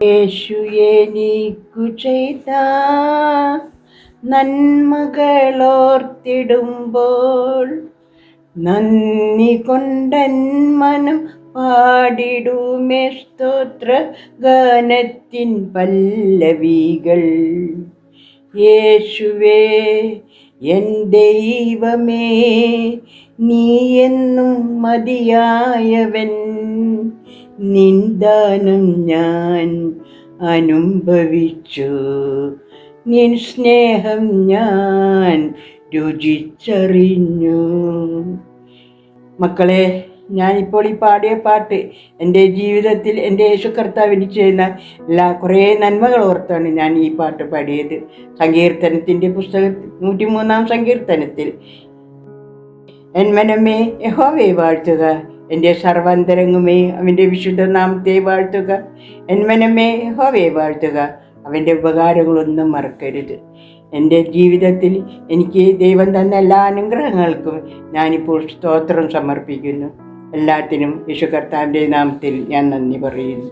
യേശു എനിക്കു ചെയ്ത നന്മകളോർത്തിടുമ്പോൾ നന്ദി കൊണ്ടൻ മനം പാടിടുമേ സ്തോത്ര ഗാനത്തിൻ പല്ലവികൾ. യേശുവേ എൻ ദൈവമേ, നീ എന്നും മതിയായവൻ. നിന്ദാനം ഞാൻ അനുഭവിച്ചു, നിൻ സ്നേഹം ഞാൻ രുചിച്ചറിഞ്ഞു. മക്കളെ, ഞാനിപ്പോൾ ഈ പാടിയ പാട്ട് എൻ്റെ ജീവിതത്തിൽ എൻ്റെ യേശു കർത്താവിന് ചെയ്യുന്ന കുറേ നന്മകൾ ഓർത്താണ് ഞാൻ ഈ പാട്ട് പാടിയത്. സങ്കീർത്തനത്തിൻ്റെ പുസ്തകത്തിൽ 103-ാം സങ്കീർത്തനത്തിൽ, എൻ മനമേ യഹോവയെ വാഴ്ത്തുക, എൻ്റെ സർവാന്തരംഗമേ അവൻ്റെ വിശുദ്ധ നാമത്തെ വാഴ്ത്തുക. എൻ മനമേ യഹോവയെ വാഴ്ത്തുക, അവൻ്റെ ഉപകാരങ്ങളൊന്നും മറക്കരുത്. എൻ്റെ ജീവിതത്തിൽ എനിക്ക് ദൈവം തന്ന എല്ലാ അനുഗ്രഹങ്ങൾക്കും ഞാനിപ്പോൾ സ്തോത്രം സമർപ്പിക്കുന്നു. എല്ലാത്തിനും യേശു കർത്താവിൻ്റെ നാമത്തിൽ ഞാൻ നന്ദി പറയുന്നു.